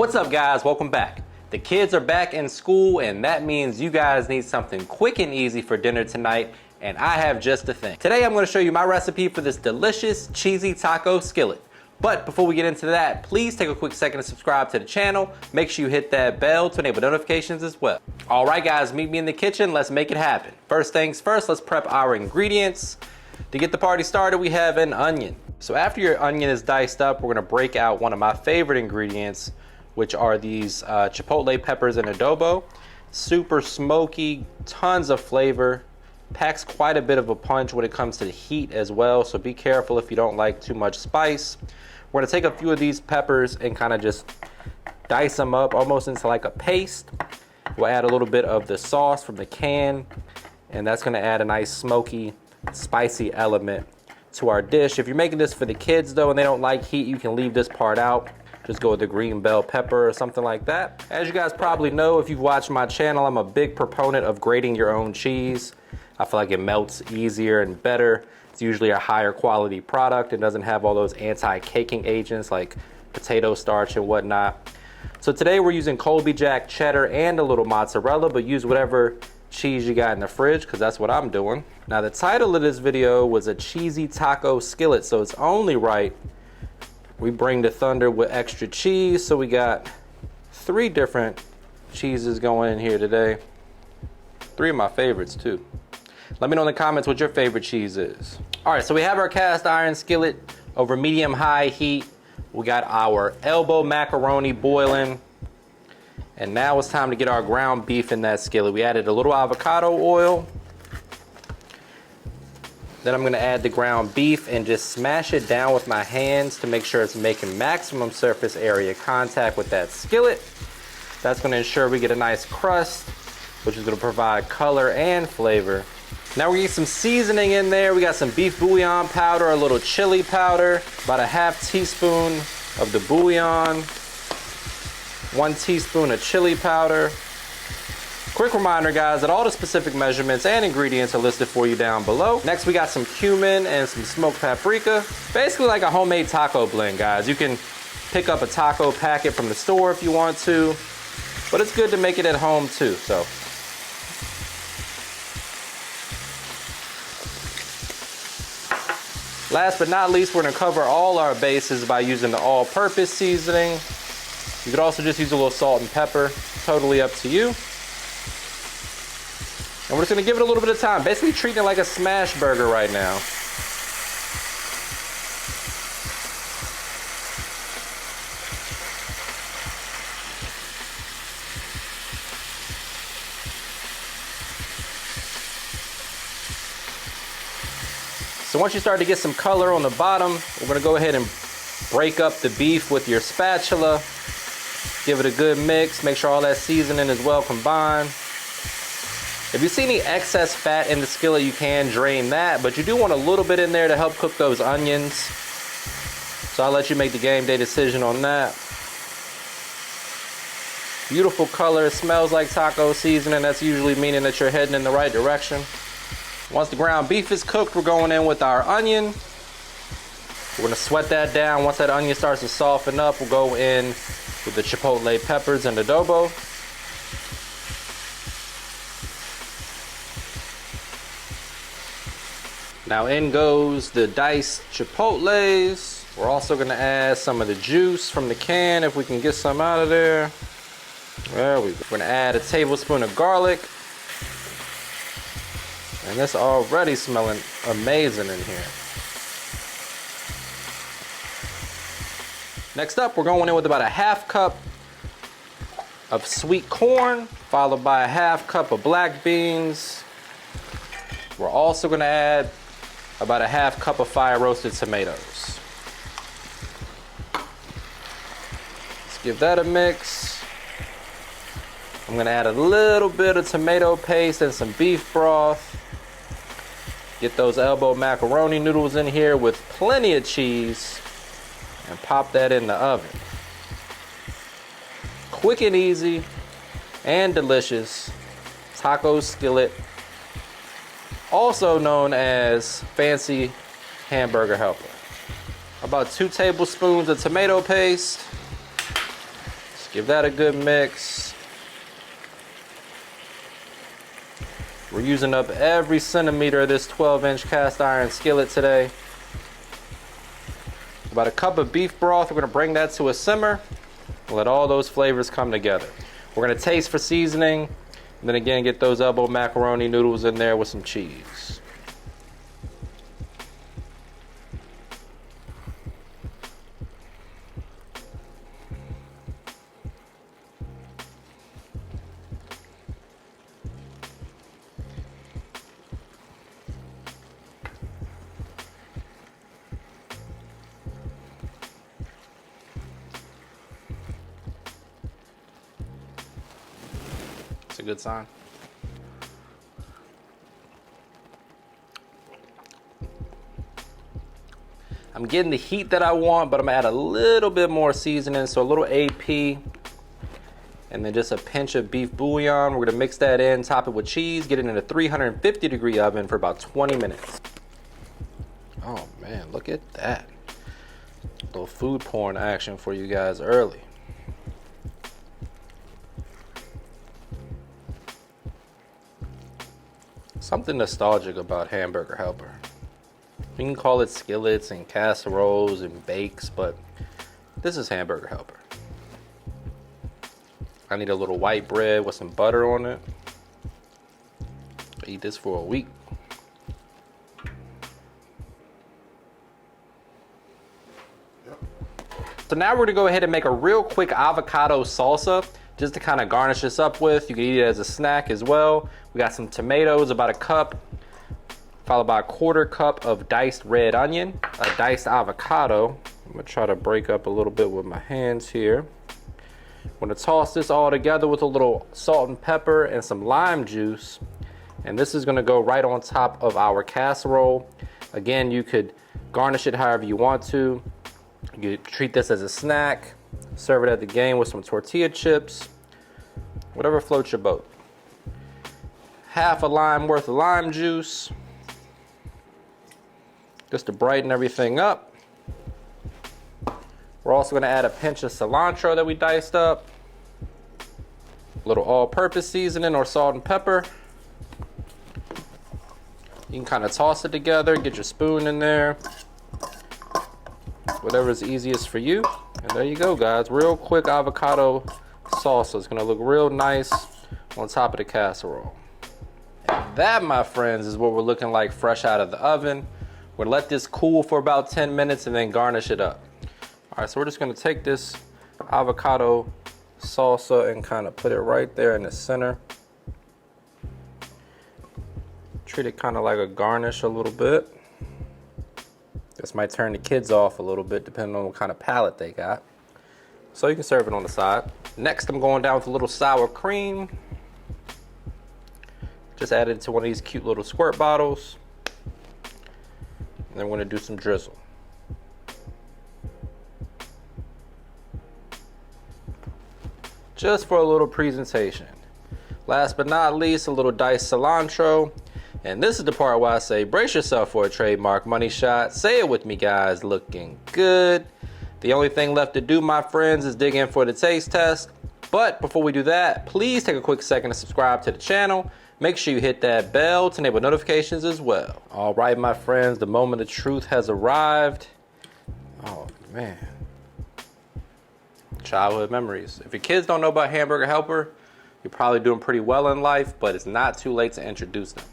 What's up guys, welcome back. The kids are back in school and that means you guys need something quick and easy for dinner tonight, and I have just the thing. Today I'm going to show you my recipe for this delicious cheesy taco skillet. But before we get into that, please take a quick second to subscribe to the channel. Make sure you hit that bell to enable notifications as well. All right guys, meet me in the kitchen, let's make it happen. First things first, let's prep our ingredients. To get the party started, we have an onion. So after your onion is diced up, we're going to break out one of my favorite ingredients, which are these chipotle peppers and adobo. Super smoky, tons of flavor, packs quite a bit of a punch when it comes to the heat as well, so be careful if you don't like too much spice. We're gonna take a few of these peppers and kind of just dice them up almost into like a paste. We'll add a little bit of the sauce from the can, and that's gonna add a nice smoky, spicy element to our dish. If you're making this for the kids though and they don't like heat, you can leave this part out. Just go with the green bell pepper or something like that. As you guys probably know, if you've watched my channel, I'm a big proponent of grating your own cheese. I feel like it melts easier and better. It's usually a higher quality product and doesn't have all those anti-caking agents like potato starch and whatnot. So today we're using Colby Jack cheddar and a little mozzarella, but use whatever cheese you got in the fridge because that's what I'm doing. Now the title of this video was a cheesy taco skillet, so it's only right we bring the thunder with extra cheese. So we got 3 different cheeses going in here today. 3 of my favorites too. Let me know in the comments what your favorite cheese is. All right, so we have our cast iron skillet over medium-high heat. We got our elbow macaroni boiling. And now it's time to get our ground beef in that skillet. We added a little avocado oil. Then I'm gonna add the ground beef and just smash it down with my hands to make sure it's making maximum surface area contact with that skillet. That's gonna ensure we get a nice crust, which is gonna provide color and flavor. Now we're gonna get some seasoning in there. We got some beef bouillon powder, a little chili powder, about a ½ teaspoon of the bouillon, 1 teaspoon of chili powder. Quick reminder guys that all the specific measurements and ingredients are listed for you down below. Next we got some cumin and some smoked paprika. Basically like a homemade taco blend guys. You can pick up a taco packet from the store if you want to, but it's good to make it at home too. So last but not least, we're gonna cover all our bases by using the all-purpose seasoning. You could also just use a little salt and pepper, totally up to you. And we're just gonna give it a little bit of time, basically treating it like a smash burger right now. So once you start to get some color on the bottom, we're gonna go ahead and break up the beef with your spatula. Give it a good mix, make sure all that seasoning is well combined. If you see any excess fat in the skillet, you can drain that, but you do want a little bit in there to help cook those onions. So I'll let you make the game day decision on that. Beautiful color, it smells like taco seasoning. That's usually meaning that you're heading in the right direction. Once the ground beef is cooked, we're going in with our onion. We're gonna sweat that down. Once that onion starts to soften up, we'll go in with the chipotle peppers and adobo. Now in goes the diced chipotles. We're also gonna add some of the juice from the can if we can get some out of there. There we go. We're gonna add a tablespoon of garlic. And it's already smelling amazing in here. Next up, we're going in with about a ½ cup of sweet corn, followed by a ½ cup of black beans. We're also gonna add about a ½ cup of fire roasted tomatoes. Let's give that a mix. I'm gonna add a little bit of tomato paste and some beef broth. Get those elbow macaroni noodles in here with plenty of cheese and pop that in the oven. Quick and easy and delicious taco skillet, also known as fancy hamburger helper. About 2 tablespoons of tomato paste. Let's Give that a good mix. We're using up every centimeter of this 12-inch cast iron skillet today. About a cup of beef broth, we're gonna bring that to a simmer. Let all those flavors come together. We're gonna taste for seasoning, and then again get those elbow macaroni noodles in there with some cheese. A good sign. I'm getting the heat that I want, but I'm gonna add a little bit more seasoning, so a little AP, and then just a pinch of beef bouillon. We're gonna mix that in, top it with cheese, get it in a 350-degree oven for about 20 minutes. Oh man, look at that. A little food porn action for you guys early. Something nostalgic about Hamburger Helper. You can call it skillets and casseroles and bakes, but this is Hamburger Helper. I need a little white bread with some butter on it. Eat this for a week. So now we're gonna go ahead and make a real quick avocado salsa just to kind of garnish this up with. You can eat it as a snack as well. We got some tomatoes, about a cup, followed by a 1/4 cup of diced red onion, a diced avocado. I'm gonna try to break up a little bit with my hands here. I'm gonna toss this all together with a little salt and pepper and some lime juice. And this is gonna go right on top of our casserole. Again, you could garnish it however you want to. You could treat this as a snack, serve it at the game with some tortilla chips, whatever floats your boat. Half a lime worth of lime juice, just to brighten everything up. We're also gonna add a pinch of cilantro that we diced up, a little all-purpose seasoning or salt and pepper. You can kind of toss it together, get your spoon in there, whatever is easiest for you. And there you go, guys. Real quick avocado salsa. It's gonna look real nice on top of the casserole. And that, my friends, is what we're looking like fresh out of the oven. We're gonna let this cool for about 10 minutes and then garnish it up. All right, so we're just gonna take this avocado salsa and kind of put it right there in the center. Treat it kind of like a garnish a little bit. This might turn the kids off a little bit depending on what kind of palate they got. So you can serve it on the side. Next, I'm going down with a little sour cream. Just add it to one of these cute little squirt bottles. And then we're gonna do some drizzle. Just for a little presentation. Last but not least, a little diced cilantro. And this is the part where I say, brace yourself for a trademark money shot. Say it with me, guys. Looking good. The only thing left to do, my friends, is dig in for the taste test. But before we do that, please take a quick second to subscribe to the channel. Make sure you hit that bell to enable notifications as well. All right, my friends, the moment of truth has arrived. Oh, man. Childhood memories. If your kids don't know about Hamburger Helper, you're probably doing pretty well in life, but it's not too late to introduce them.